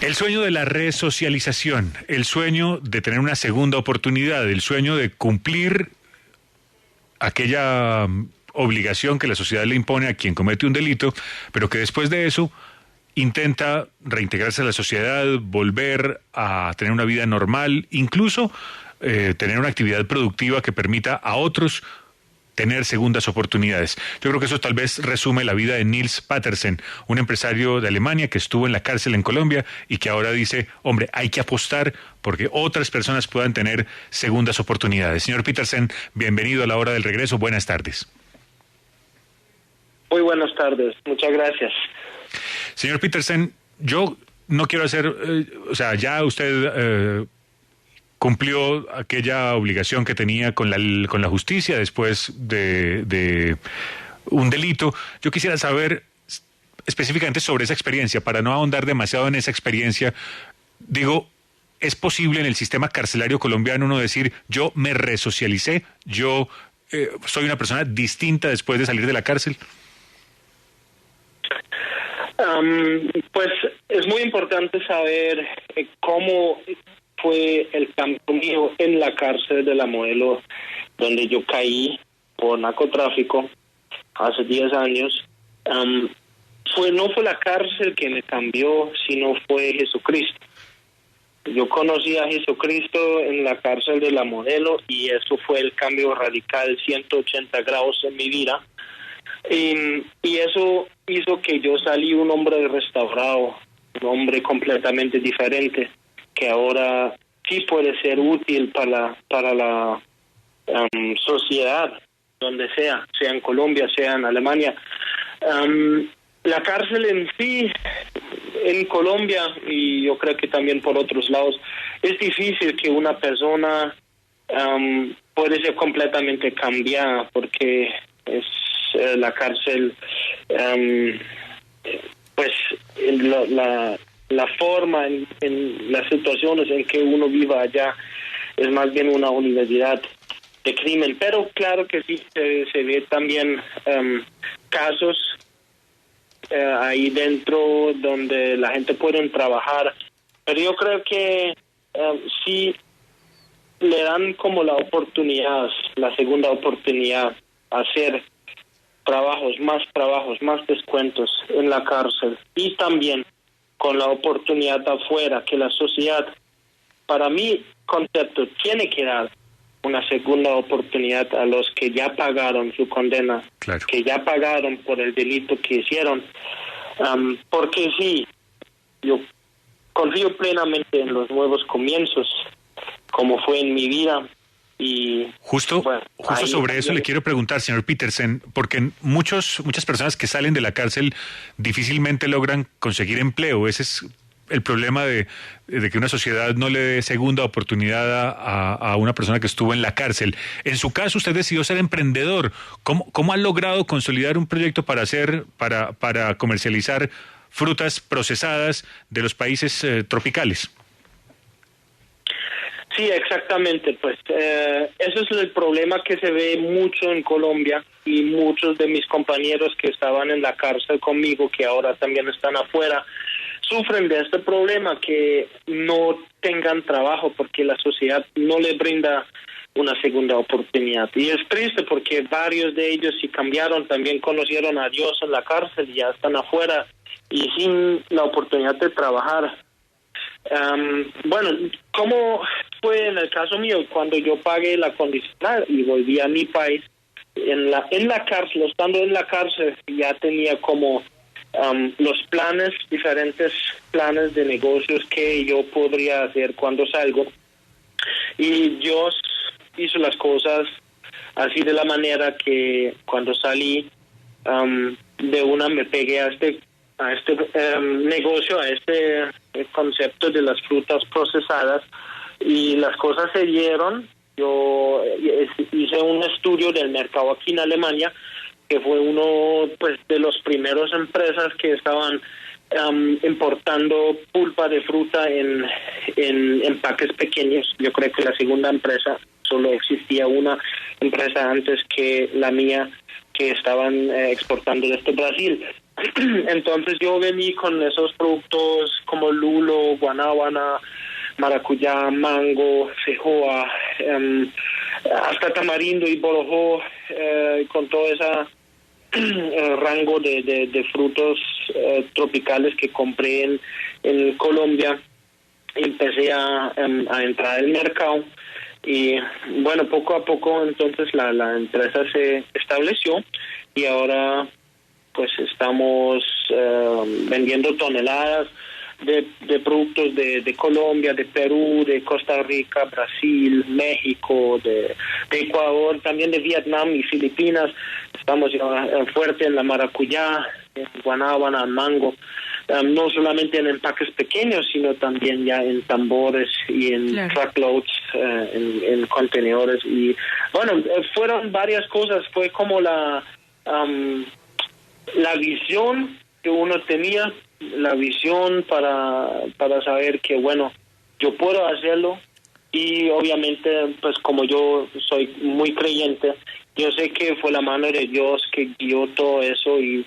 El sueño de la resocialización, el sueño de tener una segunda oportunidad, el sueño de cumplir aquella obligación que la sociedad le impone a quien comete un delito, pero que después de eso intenta reintegrarse a la sociedad, volver a tener una vida normal, incluso tener una actividad productiva que permita a otros tener segundas oportunidades. Yo creo que eso tal vez resume la vida de Nils Pattersen, un empresario de Alemania que estuvo en la cárcel en Colombia y que ahora dice, hombre, hay que apostar porque otras personas puedan tener segundas oportunidades. Señor Pattersen, bienvenido a la hora del regreso. Buenas tardes. Muy buenas tardes. Muchas gracias. Señor Pattersen, yo no quiero hacer, ya usted cumplió aquella obligación que tenía con la justicia después de un delito. Yo quisiera saber específicamente sobre esa experiencia, para no ahondar demasiado en esa experiencia. Digo, ¿es posible en el sistema carcelario colombiano uno decir, yo me resocialicé, yo soy una persona distinta después de salir de la cárcel? Pues es muy importante saber cómo fue el cambio mío en la cárcel de la Modelo, donde yo caí por narcotráfico hace 10 años. No fue la cárcel que me cambió, sino fue Jesucristo. Yo conocí a Jesucristo en la cárcel de la Modelo y eso fue el cambio radical, 180 grados en mi vida. Y eso hizo que yo salí un hombre restaurado, un hombre completamente diferente, que ahora sí puede ser útil para la sociedad, donde sea en Colombia, sea en Alemania. La cárcel en sí, en Colombia, y yo creo que también por otros lados, es difícil que una persona puede ser completamente cambiada, porque es la cárcel, pues la forma en las situaciones en que uno viva allá es más bien una universidad de crimen, pero claro que sí se ve también casos ahí dentro donde la gente puede trabajar, pero yo creo que sí le dan como la segunda oportunidad a hacer más descuentos en la cárcel y también con la oportunidad afuera, que la sociedad, para mi concepto, tiene que dar una segunda oportunidad a los que ya pagaron su condena, claro, que ya pagaron por el delito que hicieron, porque sí, yo confío plenamente en los nuevos comienzos, como fue en mi vida. Y justo sobre eso le quiero preguntar, señor Pattersen, porque muchas personas que salen de la cárcel difícilmente logran conseguir empleo. Ese es el problema de que una sociedad no le dé segunda oportunidad a una persona que estuvo en la cárcel. En su caso, usted decidió ser emprendedor. ¿Cómo ha logrado consolidar un proyecto para comercializar frutas procesadas de los países tropicales? Sí, exactamente, pues eso es el problema que se ve mucho en Colombia, y muchos de mis compañeros que estaban en la cárcel conmigo, que ahora también están afuera, sufren de este problema, que no tengan trabajo porque la sociedad no les brinda una segunda oportunidad. Y es triste porque varios de ellos, si cambiaron, también conocieron a Dios en la cárcel y ya están afuera y sin la oportunidad de trabajar. Bueno, ¿cómo fue en el caso mío? Cuando yo pagué la condicional y volví a mi país, en la cárcel, estando en la cárcel, ya tenía como los diferentes planes de negocios que yo podría hacer cuando salgo, y Dios hizo las cosas así de la manera que cuando salí, de una me pegué a este negocio, a este concepto de las frutas procesadas, y las cosas se dieron. Yo hice un estudio del mercado aquí en Alemania, que fue uno pues de los primeros empresas que estaban importando pulpa de fruta en empaques pequeños. Yo creo que la segunda empresa, solo existía una empresa antes que la mía que estaban exportando desde Brasil. Entonces yo vení con esos productos como lulo, guanábana, maracuyá, mango, cejoa, hasta tamarindo y borojó, con todo ese rango de frutos tropicales que compré en Colombia. Empecé a entrar al mercado y bueno, poco a poco entonces la empresa se estableció y ahora pues estamos vendiendo toneladas de productos de Colombia, de Perú, de Costa Rica, Brasil, México, de Ecuador, también de Vietnam y Filipinas. Estamos fuerte en la maracuyá, en guanábana, en mango, no solamente en empaques pequeños, sino también ya en tambores y en truckloads, en contenedores. Y bueno, fueron varias cosas, fue como la visión que uno tenía, la visión para saber que bueno, yo puedo hacerlo, y obviamente pues como yo soy muy creyente, yo sé que fue la mano de Dios que guió todo eso, y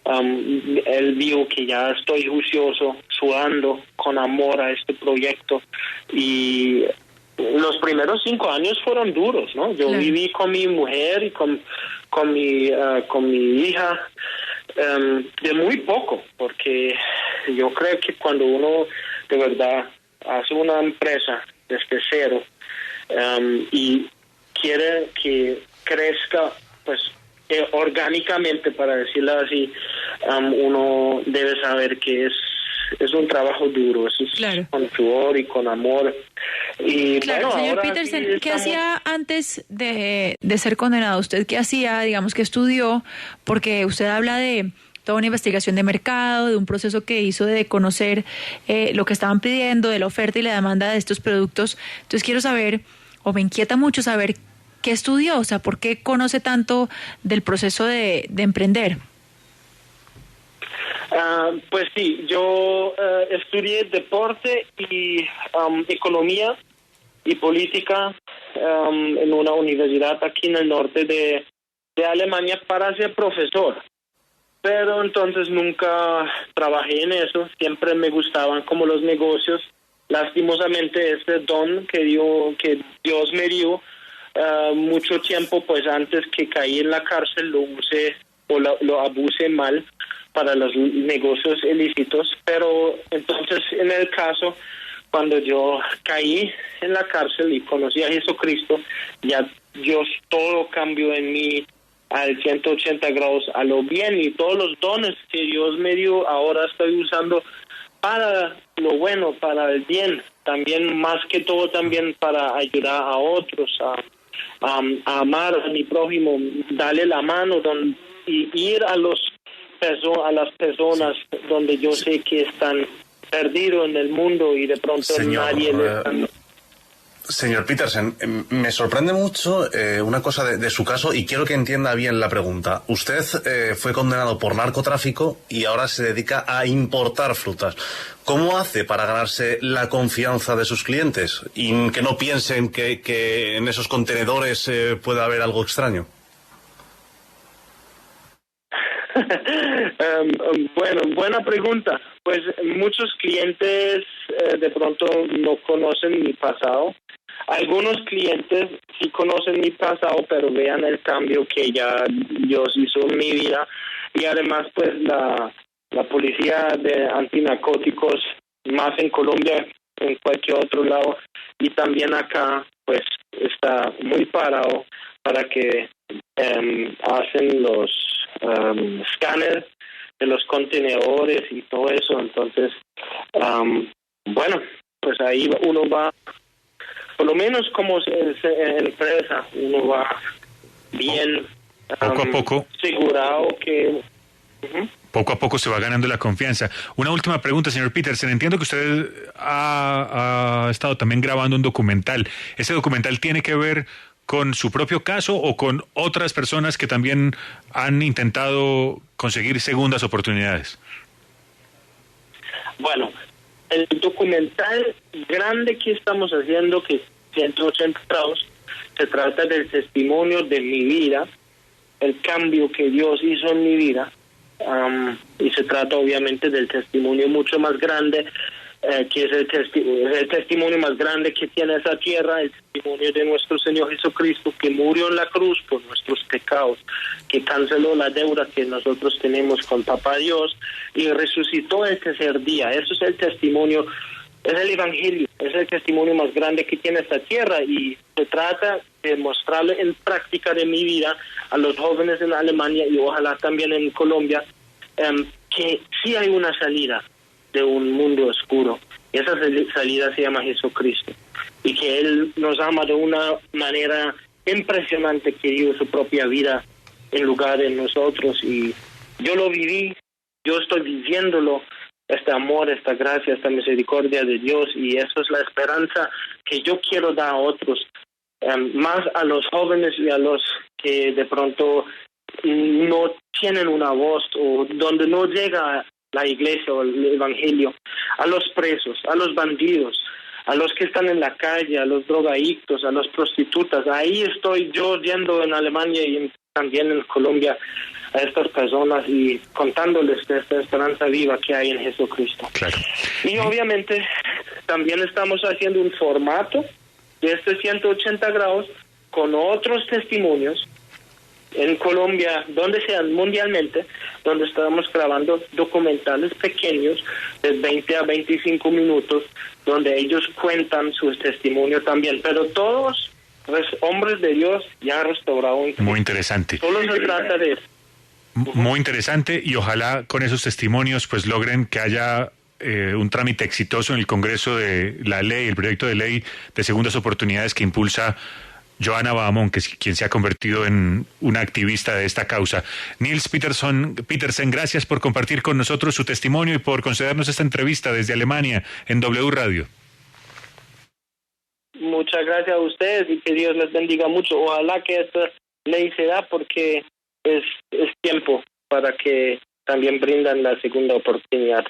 él vio que ya estoy juicioso, sudando con amor a este proyecto, y los primeros 5 años fueron duros, ¿no? Yo viví con mi mujer y con mi hija de muy poco, porque yo creo que cuando uno de verdad hace una empresa desde cero y quiere que crezca, pues orgánicamente, para decirlo así, uno debe saber que es un trabajo duro, es con sudor y con amor. Y claro, bueno, señor Petersen, ¿qué hacía antes de ser condenado? ¿Usted qué hacía? Digamos, ¿qué estudió? Porque usted habla de toda una investigación de mercado, de un proceso que hizo de conocer lo que estaban pidiendo, de la oferta y la demanda de estos productos. Entonces quiero saber, o me inquieta mucho saber, ¿qué estudió? O sea, ¿por qué conoce tanto del proceso de emprender? Pues sí, yo estudié deporte y economía y política en una universidad aquí en el norte de Alemania para ser profesor. Pero entonces nunca trabajé en eso, siempre me gustaban como los negocios. Lastimosamente este don que Dios me dio, mucho tiempo pues antes que caí en la cárcel lo usé o lo abusé mal para los negocios ilícitos. Pero entonces en el caso, cuando yo caí en la cárcel y conocí a Jesucristo, ya Dios todo cambió en mí al 180 grados a lo bien, y todos los dones que Dios me dio ahora estoy usando para lo bueno, para el bien, también más que todo también para ayudar a otros, a amar a mi prójimo, darle la mano y ir a las personas donde yo sé que están perdidos en el mundo y de pronto nadie les... Señor Petersen, me sorprende mucho una cosa de su caso, y quiero que entienda bien la pregunta. Usted fue condenado por narcotráfico y ahora se dedica a importar frutas. ¿Cómo hace para ganarse la confianza de sus clientes y que no piensen que en esos contenedores puede haber algo extraño? Bueno, buena pregunta. Pues muchos clientes de pronto no conocen mi pasado. Algunos clientes sí conocen mi pasado, pero vean el cambio que ya Dios hizo en mi vida. Y además, pues la policía de antinarcóticos, más en Colombia que en cualquier otro lado, y también acá, pues está muy parado para que hacen los escáneres de los contenedores y todo eso. Entonces, bueno, pues ahí uno va, por lo menos como empresa, uno va bien poco a poco, asegurado que... Poco a poco se va ganando la confianza. Una última pregunta, señor Petersen. Entiendo que usted ha estado también grabando un documental. ¿Ese documental tiene que ver con su propio caso o con otras personas que también han intentado conseguir segundas oportunidades? Bueno, el documental grande que estamos haciendo, que es 180 grados, se trata del testimonio de mi vida, el cambio que Dios hizo en mi vida. y se trata obviamente del testimonio mucho más grande, que es el testimonio más grande que tiene esa tierra, el testimonio de nuestro Señor Jesucristo, que murió en la cruz por nuestros pecados, que canceló la deuda que nosotros tenemos con Papá Dios y resucitó el tercer día. Eso es el testimonio, es el Evangelio, es el testimonio más grande que tiene esta tierra, y se trata de mostrarlo en práctica de mi vida a los jóvenes en Alemania y ojalá también en Colombia, que sí hay una salida de un mundo oscuro. Esa salida se llama Jesucristo, y que Él nos ama de una manera impresionante, que dio su propia vida en lugar de nosotros, y yo lo viví, yo estoy viviéndolo, este amor, esta gracia, esta misericordia de Dios, y eso es la esperanza que yo quiero dar a otros, más a los jóvenes y a los que de pronto no tienen una voz, o donde no llega la iglesia o el evangelio, a los presos, a los bandidos, a los que están en la calle, a los drogadictos, a las prostitutas. Ahí estoy yo yendo en Alemania y también en Colombia a estas personas y contándoles de esta esperanza viva que hay en Jesucristo. Claro. Y obviamente también estamos haciendo un formato de este 180 grados con otros testimonios en Colombia, donde sean mundialmente, donde estamos grabando documentales pequeños de 20 a 25 minutos, donde ellos cuentan su testimonio también, pero todos hombres de Dios ya restaurados. Muy interesante. Solo se trata de eso. Muy interesante, y ojalá con esos testimonios pues logren que haya un trámite exitoso en el Congreso de la ley, el proyecto de ley de segundas oportunidades que impulsa Johanna Baumann, que es quien se ha convertido en una activista de esta causa. Niels Petersen, gracias por compartir con nosotros su testimonio y por concedernos esta entrevista desde Alemania en W Radio. Muchas gracias a ustedes y que Dios les bendiga mucho. Ojalá que esta ley se da, porque es tiempo para que también brindan la segunda oportunidad.